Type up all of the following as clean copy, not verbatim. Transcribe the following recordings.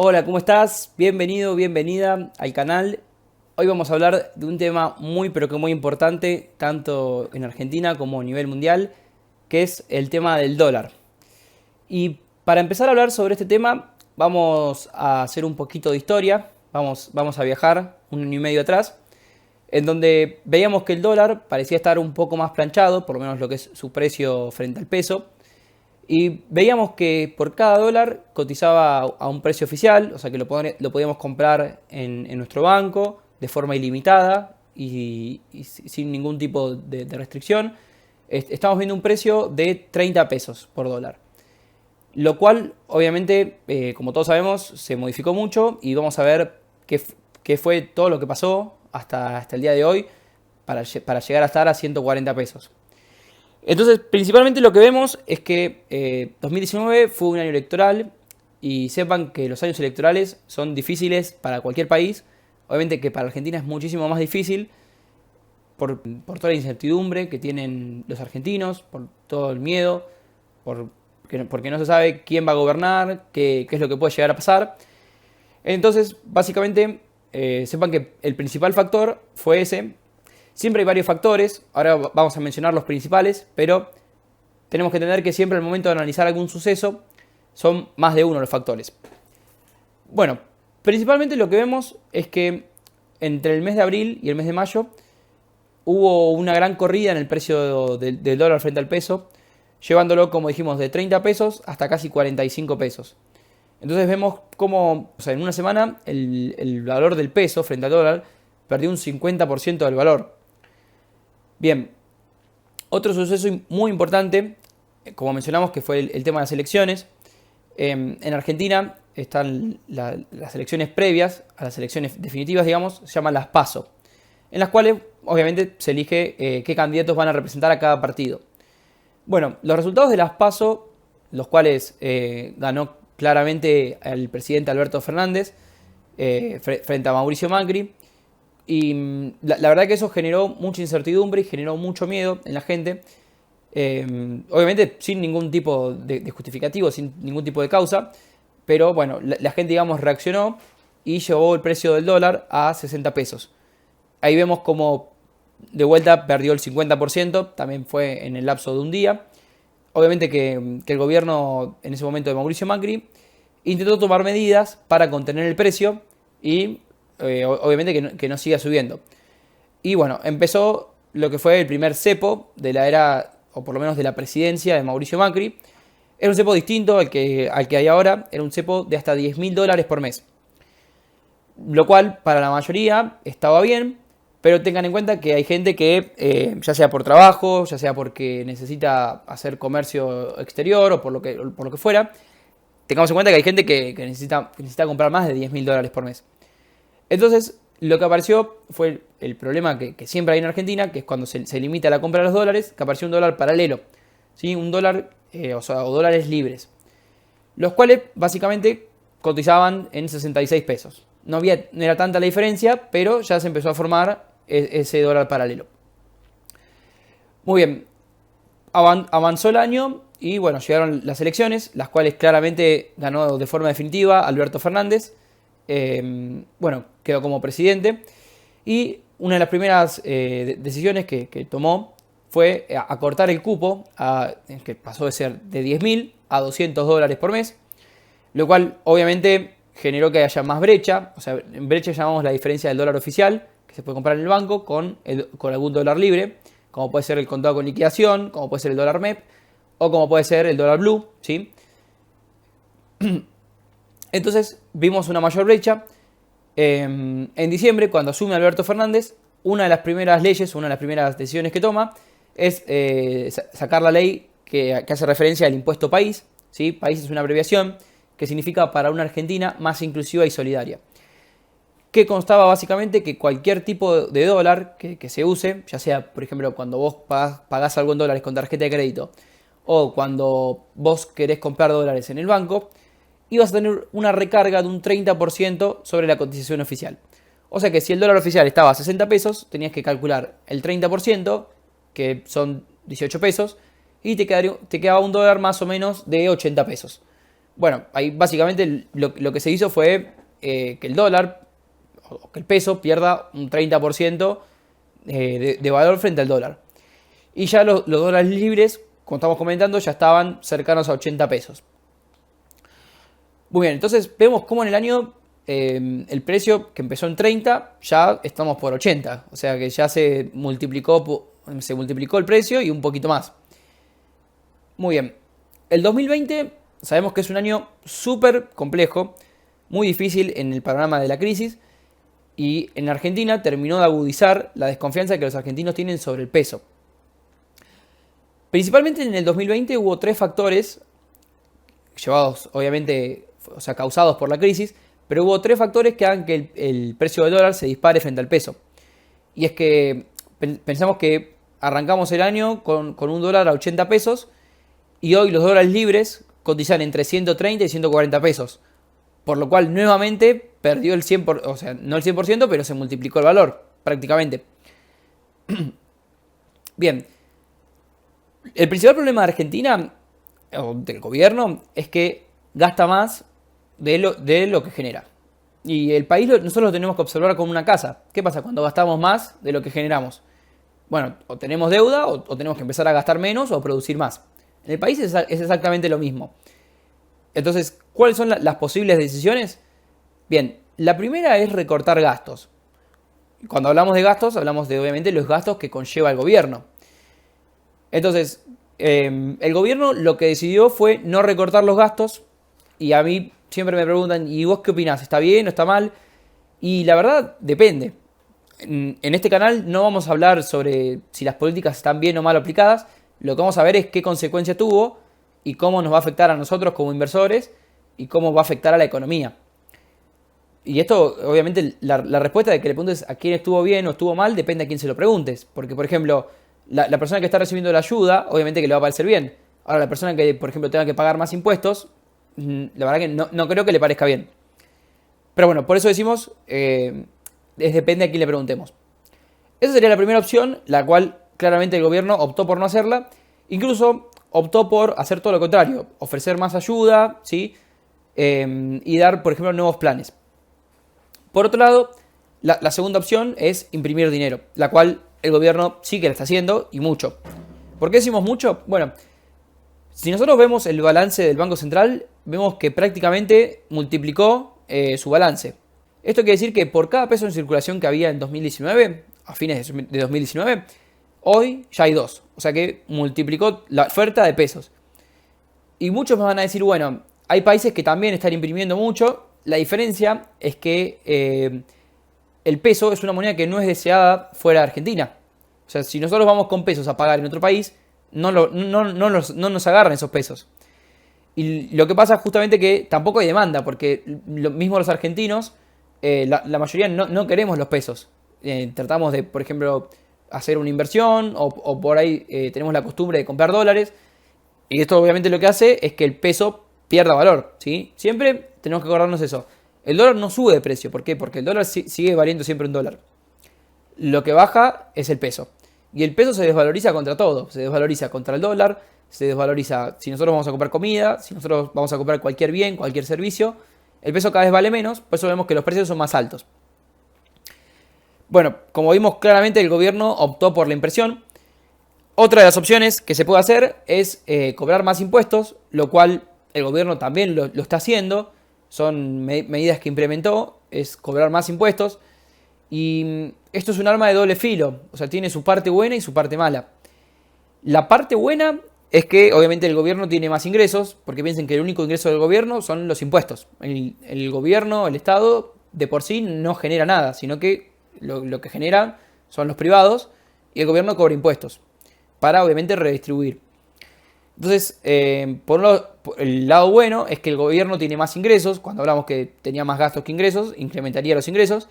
Hola, ¿cómo estás? Bienvenido, bienvenida al canal. Hoy vamos a hablar de un tema muy pero que muy importante, tanto en Argentina como a nivel mundial, que es el tema del dólar. Y para empezar a hablar sobre este tema, vamos a hacer un poquito de historia, vamos a viajar un año y medio atrás, en donde veíamos que el dólar parecía estar un poco más planchado, por lo menos lo que es su precio frente al peso, y veíamos que por cada dólar cotizaba a un precio oficial, o sea que lo podíamos comprar en nuestro banco de forma ilimitada y sin ningún tipo de restricción. Estamos viendo un precio de 30 pesos por dólar. Lo cual, obviamente, como todos sabemos, se modificó mucho y vamos a ver qué fue todo lo que pasó hasta el día de hoy para llegar a estar a 140 pesos. Entonces, principalmente lo que vemos es que 2019 fue un año electoral y sepan que los años electorales son difíciles para cualquier país. Obviamente que para Argentina es muchísimo más difícil por toda la incertidumbre que tienen los argentinos, por todo el miedo, porque no se sabe quién va a gobernar, qué es lo que puede llegar a pasar. Entonces, básicamente, sepan que el principal factor fue ese. Siempre hay varios factores, ahora vamos a mencionar los principales, pero tenemos que entender que siempre al momento de analizar algún suceso son más de uno los factores. Bueno, principalmente lo que vemos es que entre el mes de abril y el mes de mayo hubo una gran corrida en el precio del dólar frente al peso, llevándolo, como dijimos, de 30 pesos hasta casi 45 pesos. Entonces vemos cómo, o sea, en una semana el valor del peso frente al dólar perdió un 50% del valor. Bien, otro suceso muy importante, como mencionamos, que fue el tema de las elecciones. En Argentina están las elecciones previas a las elecciones definitivas, digamos, se llaman las PASO, en las cuales obviamente se elige qué candidatos van a representar a cada partido. Bueno, los resultados de las PASO, los cuales ganó claramente el presidente Alberto Fernández frente a Mauricio Macri. Y la verdad que eso generó mucha incertidumbre y generó mucho miedo en la gente. Obviamente sin ningún tipo de justificativo, sin ningún tipo de causa. Pero bueno, la gente, digamos, reaccionó y llevó el precio del dólar a 60 pesos. Ahí vemos como de vuelta perdió el 50%, también fue en el lapso de un día. Obviamente que el gobierno en ese momento de Mauricio Macri intentó tomar medidas para contener el precio y obviamente que no siga subiendo. Y bueno, empezó lo que fue el primer cepo de la era, o por lo menos de la presidencia de Mauricio Macri. Era un cepo distinto al que hay ahora, era un cepo de hasta 10.000 dólares por mes. Lo cual para la mayoría estaba bien, pero tengan en cuenta que hay gente que, ya sea por trabajo, ya sea porque necesita hacer comercio exterior o por lo que fuera, tengamos en cuenta que hay gente que necesita comprar más de 10.000 dólares por mes. Entonces, lo que apareció fue el problema que siempre hay en Argentina, que es cuando se limita la compra de los dólares, que apareció un dólar paralelo, ¿sí? Un dólar, o dólares libres, los cuales básicamente cotizaban en 66 pesos. No era tanta la diferencia, pero ya se empezó a formar ese dólar paralelo. Muy bien, avanzó el año y bueno, llegaron las elecciones, las cuales claramente ganó de forma definitiva Alberto Fernández. Bueno, quedó como presidente y una de las primeras decisiones que tomó fue acortar el cupo, que pasó de ser de 10.000 a 200 dólares por mes, lo cual obviamente generó que haya más brecha. O sea, en brecha llamamos la diferencia del dólar oficial, que se puede comprar en el banco, con algún dólar libre, como puede ser el contado con liquidación, como puede ser el dólar MEP, o como puede ser el dólar blue, ¿sí? Entonces vimos una mayor brecha. En diciembre, cuando asume Alberto Fernández, una de las primeras leyes, una de las primeras decisiones que toma es sacar la ley que hace referencia al impuesto país, ¿sí? País es una abreviación que significa para una Argentina más inclusiva y solidaria. Que constaba básicamente que cualquier tipo de dólar que se use, ya sea, por ejemplo, cuando vos pagás algo en dólares con tarjeta de crédito o cuando vos querés comprar dólares en el banco, ibas a tener una recarga de un 30% sobre la cotización oficial. O sea que si el dólar oficial estaba a 60 pesos, tenías que calcular el 30%, que son 18 pesos, y te quedaba un dólar más o menos de 80 pesos. Bueno, ahí básicamente lo que se hizo fue que el dólar, o que el peso pierda un 30% de valor frente al dólar. Y ya los dólares libres, como estamos comentando, ya estaban cercanos a 80 pesos. Muy bien, entonces vemos cómo en el año el precio que empezó en 30, ya estamos por 80. O sea que ya se multiplicó el precio y un poquito más. Muy bien. El 2020 sabemos que es un año súper complejo, muy difícil en el panorama de la crisis. Y en Argentina terminó de agudizar la desconfianza que los argentinos tienen sobre el peso. Principalmente en el 2020 hubo tres factores, llevados obviamente, o sea, causados por la crisis, pero hubo tres factores que hagan que el precio del dólar se dispare frente al peso. Y es que pensamos que arrancamos el año con un dólar a 80 pesos y hoy los dólares libres cotizan entre 130 y 140 pesos. Por lo cual nuevamente perdió el 100%, o sea, no el 100%, pero se multiplicó el valor prácticamente. Bien, el principal problema de Argentina, o del gobierno, es que gasta más de lo que genera. Y el país nosotros lo tenemos que observar como una casa. ¿Qué pasa cuando gastamos más de lo que generamos? Bueno, o tenemos deuda o tenemos que empezar a gastar menos o producir más. En el país es exactamente lo mismo. Entonces, ¿cuáles son las posibles decisiones? Bien, la primera es recortar gastos. Cuando hablamos de gastos, hablamos de obviamente los gastos que conlleva el gobierno. Entonces, el gobierno lo que decidió fue no recortar los gastos. Y a mí siempre me preguntan, ¿y vos qué opinás? ¿Está bien o está mal? Y la verdad, depende. En este canal no vamos a hablar sobre si las políticas están bien o mal aplicadas. Lo que vamos a ver es qué consecuencia tuvo y cómo nos va a afectar a nosotros como inversores y cómo va a afectar a la economía. Y esto, obviamente, la respuesta de que le preguntes a quién estuvo bien o estuvo mal depende a quién se lo preguntes. Porque, por ejemplo, la persona que está recibiendo la ayuda, obviamente que le va a parecer bien. Ahora, la persona que, por ejemplo, tenga que pagar más impuestos, la verdad que no creo que le parezca bien. Pero bueno, por eso decimos, depende a quién le preguntemos. Esa sería la primera opción, la cual claramente el gobierno optó por no hacerla. Incluso optó por hacer todo lo contrario, ofrecer más ayuda, ¿sí? Y dar, por ejemplo, nuevos planes. Por otro lado, la segunda opción es imprimir dinero, la cual el gobierno sí que la está haciendo y mucho. ¿Por qué decimos mucho? Bueno, si nosotros vemos el balance del Banco Central, vemos que prácticamente multiplicó su balance. Esto quiere decir que por cada peso en circulación que había en 2019, a fines de 2019, hoy ya hay dos. O sea que multiplicó la oferta de pesos. Y muchos me van a decir, bueno, hay países que también están imprimiendo mucho. La diferencia es que el peso es una moneda que no es deseada fuera de Argentina. O sea, si nosotros vamos con pesos a pagar en otro país, no nos agarran esos pesos. Y lo que pasa es justamente que tampoco hay demanda, porque lo mismo los argentinos, la mayoría no queremos los pesos. Tratamos de, por ejemplo, hacer una inversión o por ahí tenemos la costumbre de comprar dólares. Y esto obviamente lo que hace es que el peso pierda valor, ¿sí? Siempre tenemos que acordarnos eso. El dólar no sube de precio. ¿Por qué? Porque el dólar sigue valiendo siempre un dólar. Lo que baja es el peso. Y el peso se desvaloriza contra todo. Se desvaloriza contra el dólar, se desvaloriza si nosotros vamos a comprar comida, si nosotros vamos a comprar cualquier bien, cualquier servicio. El peso cada vez vale menos, por eso vemos que los precios son más altos. Bueno, como vimos claramente, el gobierno optó por la impresión. Otra de las opciones que se puede hacer es cobrar más impuestos, lo cual el gobierno también lo está haciendo. Son medidas que implementó, es cobrar más impuestos. Y esto es un arma de doble filo, o sea, tiene su parte buena y su parte mala. La parte buena es que obviamente el gobierno tiene más ingresos, porque piensen que el único ingreso del gobierno son los impuestos. El gobierno, el Estado, de por sí no genera nada, sino que lo que genera son los privados y el gobierno cobra impuestos para obviamente redistribuir. Entonces, por el lado bueno es que el gobierno tiene más ingresos. Cuando hablamos que tenía más gastos que ingresos, incrementaría los ingresos.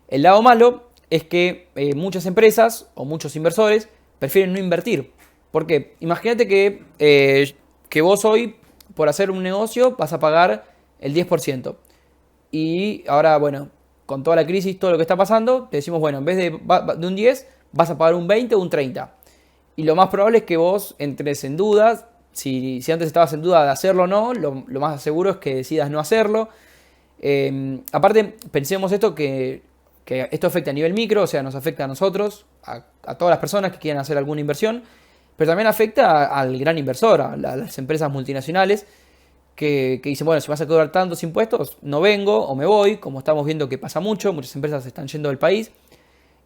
El lado malo es que muchas empresas o muchos inversores prefieren no invertir. ¿Por qué? Imagínate que vos hoy, por hacer un negocio, vas a pagar el 10%. Y ahora, bueno, con toda la crisis, todo lo que está pasando, te decimos, bueno, en vez de un 10, vas a pagar un 20 o un 30. Y lo más probable es que vos entres en dudas, si antes estabas en duda de hacerlo o no, lo más seguro es que decidas no hacerlo. Aparte, pensemos esto que esto afecta a nivel micro, o sea, nos afecta a nosotros, a todas las personas que quieran hacer alguna inversión, pero también afecta al gran inversor, a las empresas multinacionales que dicen, bueno, si vas a cobrar tantos impuestos, no vengo o me voy, como estamos viendo que pasa mucho, muchas empresas se están yendo del país.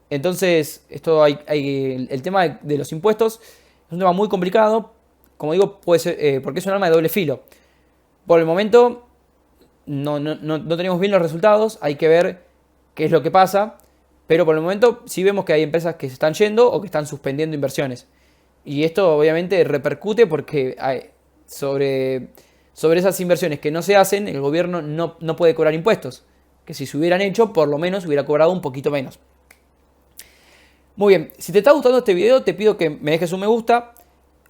Entonces, el tema de los impuestos es un tema muy complicado, como digo, puede ser, porque es un arma de doble filo. Por el momento no tenemos bien los resultados, hay que ver qué es lo que pasa, pero por el momento sí vemos que hay empresas que se están yendo o que están suspendiendo inversiones. Y esto obviamente repercute porque sobre esas inversiones que no se hacen, el gobierno no puede cobrar impuestos. Que si se hubieran hecho, por lo menos hubiera cobrado un poquito menos. Muy bien, si te está gustando este video, te pido que me dejes un me gusta.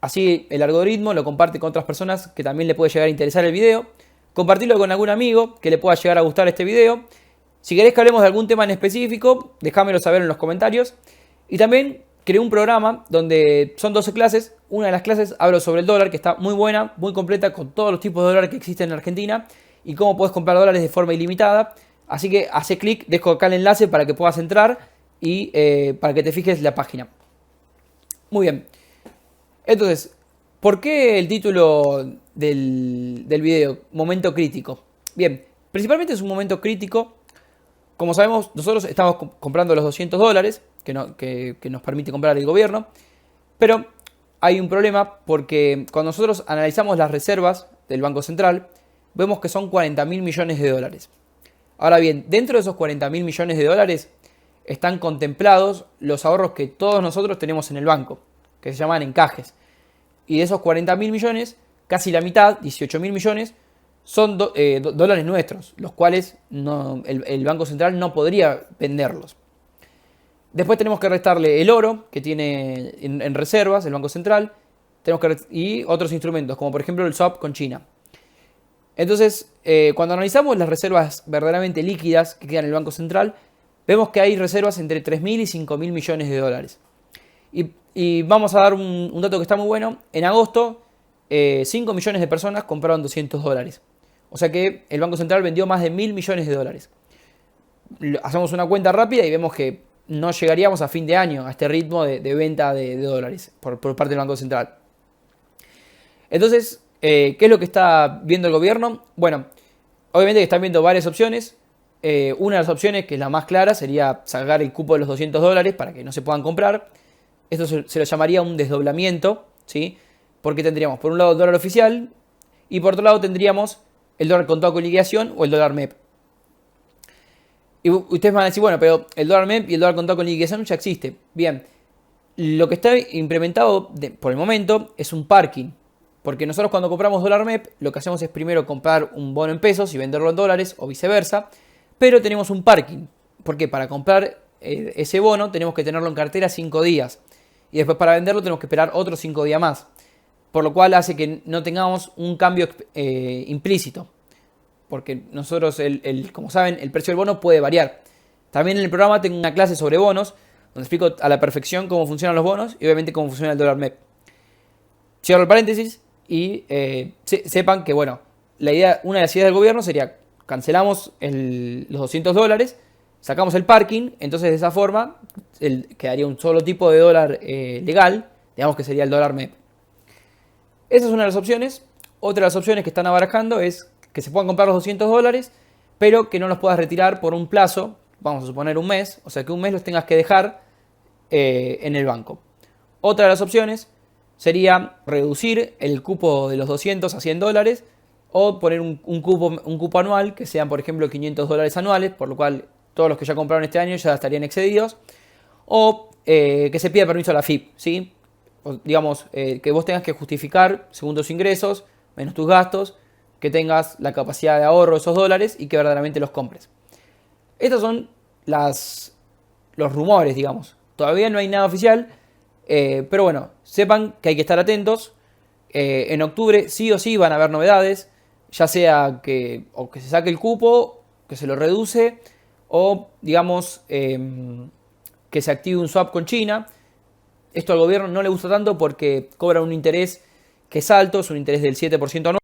Así el algoritmo lo comparte con otras personas que también le puede llegar a interesar el video. Compartirlo con algún amigo que le pueda llegar a gustar este video. Si querés que hablemos de algún tema en específico, déjamelo saber en los comentarios. Y también creé un programa donde son 12 clases. Una de las clases hablo sobre el dólar, que está muy buena, muy completa, con todos los tipos de dólar que existen en Argentina y cómo puedes comprar dólares de forma ilimitada. Así que hace clic, dejo acá el enlace para que puedas entrar y para que te fijes la página. Muy bien. Entonces, ¿por qué el título del video? Momento crítico. Bien, principalmente es un momento crítico. Como sabemos, nosotros estamos comprando los 200 dólares que nos permite comprar el gobierno. Pero hay un problema porque cuando nosotros analizamos las reservas del Banco Central, vemos que son 40.000 millones de dólares. Ahora bien, dentro de esos 40.000 millones de dólares están contemplados los ahorros que todos nosotros tenemos en el banco, que se llaman encajes. Y de esos 40.000 millones, casi la mitad, 18.000 millones, son dólares nuestros, los cuales el Banco Central no podría venderlos. Después tenemos que restarle el oro que tiene en reservas el Banco Central y otros instrumentos, como por ejemplo el swap con China. Entonces, cuando analizamos las reservas verdaderamente líquidas que quedan en el Banco Central, vemos que hay reservas entre 3.000 y 5.000 millones de dólares. Y vamos a dar un dato que está muy bueno. En agosto, 5 millones de personas compraron 200 dólares. O sea que el Banco Central vendió más de 1.000 millones de dólares. Hacemos una cuenta rápida y vemos que no llegaríamos a fin de año a este ritmo de venta de dólares por parte del Banco Central. Entonces, ¿qué es lo que está viendo el gobierno? Bueno, obviamente que están viendo varias opciones. Una de las opciones, que es la más clara, sería sacar el cupo de los 200 dólares para que no se puedan comprar. Esto se lo llamaría un desdoblamiento, ¿sí? Porque tendríamos por un lado el dólar oficial y por otro lado tendríamos el dólar contado con liquidación o el dólar MEP. Y ustedes van a decir, bueno, pero el dólar MEP y el dólar contado con liquidación ya existe. Bien, lo que está implementado por el momento es un parking. Porque nosotros cuando compramos dólar MEP, lo que hacemos es primero comprar un bono en pesos y venderlo en dólares o viceversa. Pero tenemos un parking. Porque para comprar ese bono tenemos que tenerlo en cartera 5 días. Y después para venderlo tenemos que esperar otros 5 días más. Por lo cual hace que no tengamos un cambio implícito. Porque nosotros, como saben, el precio del bono puede variar. También en el programa tengo una clase sobre bonos, donde explico a la perfección cómo funcionan los bonos y obviamente cómo funciona el dólar MEP. Cierro el paréntesis y sepan que, bueno, una de las ideas del gobierno sería cancelamos los 200 dólares, sacamos el parking, entonces de esa forma quedaría un solo tipo de dólar legal, digamos que sería el dólar MEP. Esa es una de las opciones. Otra de las opciones que están abarcando es que se puedan comprar los 200 dólares, pero que no los puedas retirar por un plazo, vamos a suponer un mes, o sea que un mes los tengas que dejar en el banco. Otra de las opciones sería reducir el cupo de los 200 a 100 dólares o poner un cupo anual que sean, por ejemplo, 500 dólares anuales, por lo cual todos los que ya compraron este año ya estarían excedidos, o que se pida permiso a la AFIP, ¿sí? O, digamos, que vos tengas que justificar, según tus ingresos, menos tus gastos, que tengas la capacidad de ahorro de esos dólares y que verdaderamente los compres. Estos son los rumores, digamos. Todavía no hay nada oficial, pero bueno, sepan que hay que estar atentos. En octubre sí o sí van a haber novedades, ya sea que se saque el cupo, que se lo reduce, o digamos que se active un swap con China. Esto al gobierno no le gusta tanto porque cobra un interés que es alto, es un interés del 7% anual.